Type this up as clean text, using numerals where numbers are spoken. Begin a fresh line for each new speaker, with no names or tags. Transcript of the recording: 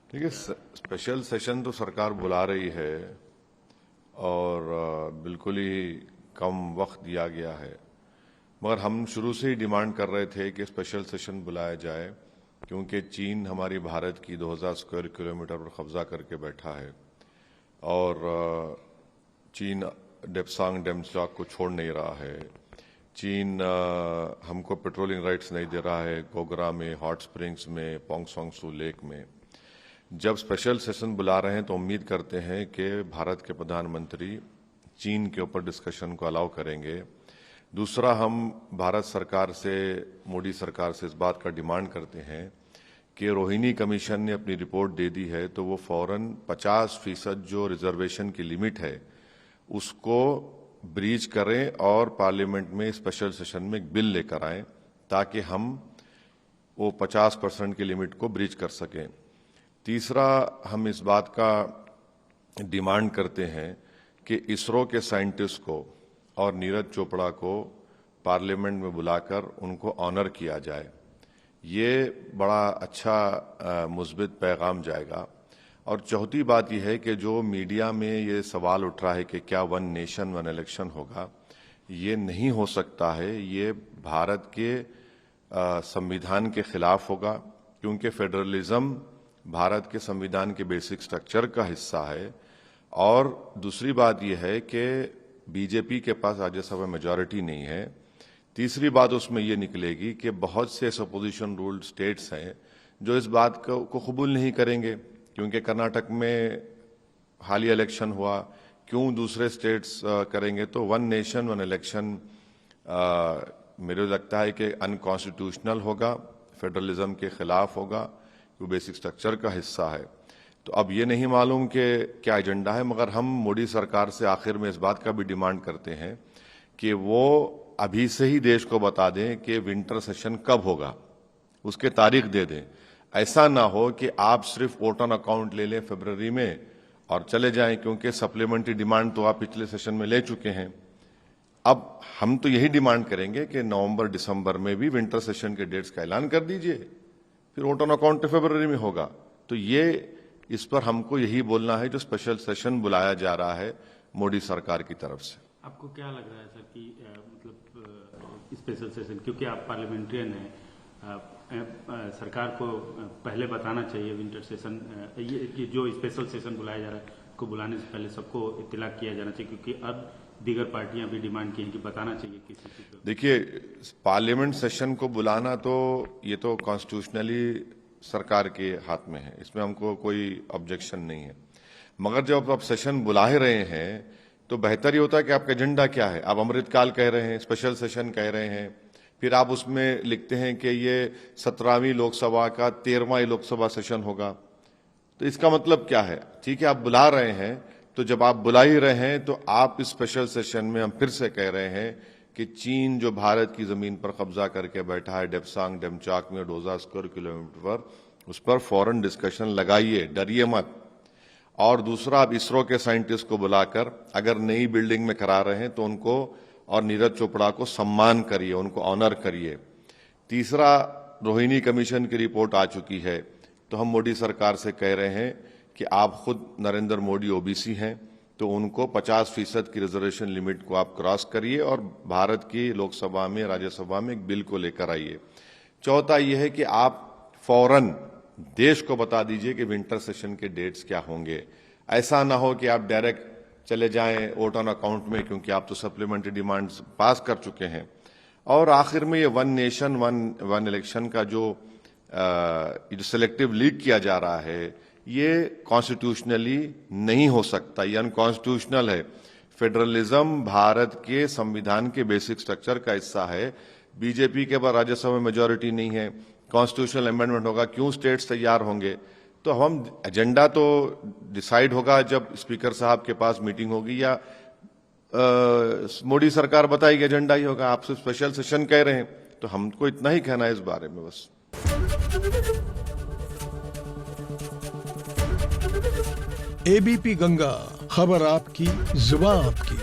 ठीक है, special session तो सरकार बुला रही है और बिल्कुल ही कम वक्त दिया गया है, मगर हम शुरू से ही डिमांड कर रहे थे कि स्पेशल सेशन बुलाया जाए, क्योंकि चीन हमारी भारत की 2000 स्क्वायर किलोमीटर पर कब्जा करके बैठा है और चीन डेप्सांग डेमचॉक को छोड़ नहीं रहा है। चीन हमको पेट्रोलिंग राइट्स नहीं दे रहा है गोगरा में, हॉट स्प्रिंग्स में, पोंगसोंगसू लेक में। जब स्पेशल सेशन बुला रहे हैं तो उम्मीद करते हैं कि भारत के प्रधानमंत्री चीन के ऊपर डिस्कशन को अलाउ करेंगे। दूसरा, हम भारत सरकार से, मोदी सरकार से इस बात का डिमांड करते हैं कि रोहिणी कमीशन ने अपनी रिपोर्ट दे दी है तो वो फौरन 50% जो रिजर्वेशन की लिमिट है उसको ब्रीच करें और पार्लियामेंट में स्पेशल सेशन में एक बिल लेकर आएं ताकि हम वो 50% की लिमिट को ब्रीच कर सकें। तीसरा, हम इस बात का डिमांड करते हैं कि इसरो के साइंटिस्ट को और नीरज चोपड़ा को पार्लियामेंट में बुलाकर उनको ऑनर किया जाए। ये बड़ा अच्छा मुस्बित पैगाम जाएगा। और चौथी बात यह है कि जो मीडिया में ये सवाल उठ रहा है कि क्या वन नेशन वन इलेक्शन होगा, ये नहीं हो सकता है। ये भारत के संविधान के खिलाफ होगा, क्योंकि फेडरलिज्म भारत के संविधान के बेसिक स्ट्रक्चर का हिस्सा है। और दूसरी बात यह है कि बीजेपी के पास राज्यसभा मेजॉरिटी नहीं है। तीसरी बात उसमें यह निकलेगी कि बहुत से अपोजिशन रूल्ड स्टेट्स हैं जो इस बात को कबूल नहीं करेंगे, क्योंकि कर्नाटक में हालिया इलेक्शन हुआ, क्यों दूसरे स्टेट्स करेंगे। तो वन नेशन वन इलेक्शन मेरे लगता है कि अनकॉन्स्टिट्यूशनल होगा, फेडरलिज्म के खिलाफ होगा, वो बेसिक स्ट्रक्चर का हिस्सा है। तो अब ये नहीं मालूम कि क्या एजेंडा है, मगर हम मोदी सरकार से आखिर में इस बात का भी डिमांड करते हैं कि वो अभी से ही देश को बता दें कि विंटर सेशन कब होगा, उसके तारीख दे दें। ऐसा ना हो कि आप सिर्फ वोट ऑन अकाउंट ले लें फरवरी में और चले जाएं, क्योंकि सप्लीमेंट्री डिमांड तो आप पिछले सेशन में ले चुके हैं। अब हम तो यही डिमांड करेंगे कि नवंबर दिसंबर में भी विंटर सेशन के डेट्स का ऐलान कर दीजिए, फिर वोट ऑन अकाउंट फरवरी में होगा। तो ये इस पर हमको यही बोलना है जो स्पेशल सेशन बुलाया जा रहा है मोदी सरकार की तरफ से।
आपको क्या लग रहा है सर कि मतलब स्पेशल सेशन, क्योंकि आप पार्लियामेंट्रियन हैं, सरकार को पहले बताना चाहिए विंटर सेशन, ये जो स्पेशल सेशन बुलाया जा रहा है को बुलाने से पहले सबको इत्तला किया जाना चाहिए, क्योंकि अब दीगर पार्टियां भी डिमांड की हैं कि बताना चाहिए किसी को।
देखिए, पार्लियामेंट सेशन को बुलाना तो ये तो कॉन्स्टिट्यूशनली सरकार के हाथ में है, इसमें हमको कोई ऑब्जेक्शन नहीं है। मगर जब आप सेशन बुला ही रहे हैं तो बेहतर ही होता है कि आपका एजेंडा क्या है। आप अमृतकाल कह रहे हैं, स्पेशल सेशन कह रहे हैं, फिर आप उसमें लिखते हैं कि ये 17वीं लोकसभा का 13वां लोकसभा सेशन होगा, तो इसका मतलब क्या है? ठीक है, आप बुला रहे हैं, तो जब आप बुला ही रहे हैं तो आप इस स्पेशल सेशन में, हम फिर से कह रहे हैं कि चीन जो भारत की जमीन पर कब्जा करके बैठा है डेप्सांग डेमचॉक में 2000 स्क्वायर किलोमीटर पर, उस पर फौरन डिस्कशन लगाइए, डरिए मत। और दूसरा, आप इसरो के साइंटिस्ट को बुलाकर अगर नई बिल्डिंग में करा रहे हैं तो उनको और नीरज चोपड़ा को सम्मान करिए, उनको ऑनर करिए। तीसरा, रोहिणी कमीशन की रिपोर्ट आ चुकी है, तो हम मोदी सरकार से कह रहे हैं कि आप खुद नरेंद्र मोदी ओबीसी हैं, तो उनको 50% की रिजर्वेशन लिमिट को आप क्रॉस करिए और भारत की लोकसभा में, राज्यसभा में एक बिल को लेकर आइए। चौथा यह है कि आप फौरन देश को बता दीजिए कि विंटर सेशन के डेट्स क्या होंगे। ऐसा ना हो कि आप डायरेक्ट चले जाएं वोट ऑन अकाउंट में, क्योंकि आप तो सप्लीमेंट्री डिमांड्स पास कर चुके हैं। और आखिर में ये वन नेशन वन इलेक्शन का जो सिलेक्टिव लीग किया जा रहा है, ये कॉन्स्टिट्यूशनली नहीं हो सकता, ये अनकॉन्स्टिट्यूशनल है। फेडरलिज्म भारत के संविधान के बेसिक स्ट्रक्चर का हिस्सा है। बीजेपी के पास राज्यसभा में मेजॉरिटी नहीं है, कॉन्स्टिट्यूशनल अमेंडमेंट होगा, क्यों स्टेट्स तैयार होंगे? तो हम एजेंडा तो डिसाइड होगा जब स्पीकर साहब के पास मीटिंग होगी या मोदी सरकार बताएगी, एजेंडा ही होगा। आप सिर्फ स्पेशल सेशन कह रहे हैं, तो हमको इतना ही कहना है इस बारे में बस।
एबीपी गंगा, खबर आपकी, जुबान आपकी।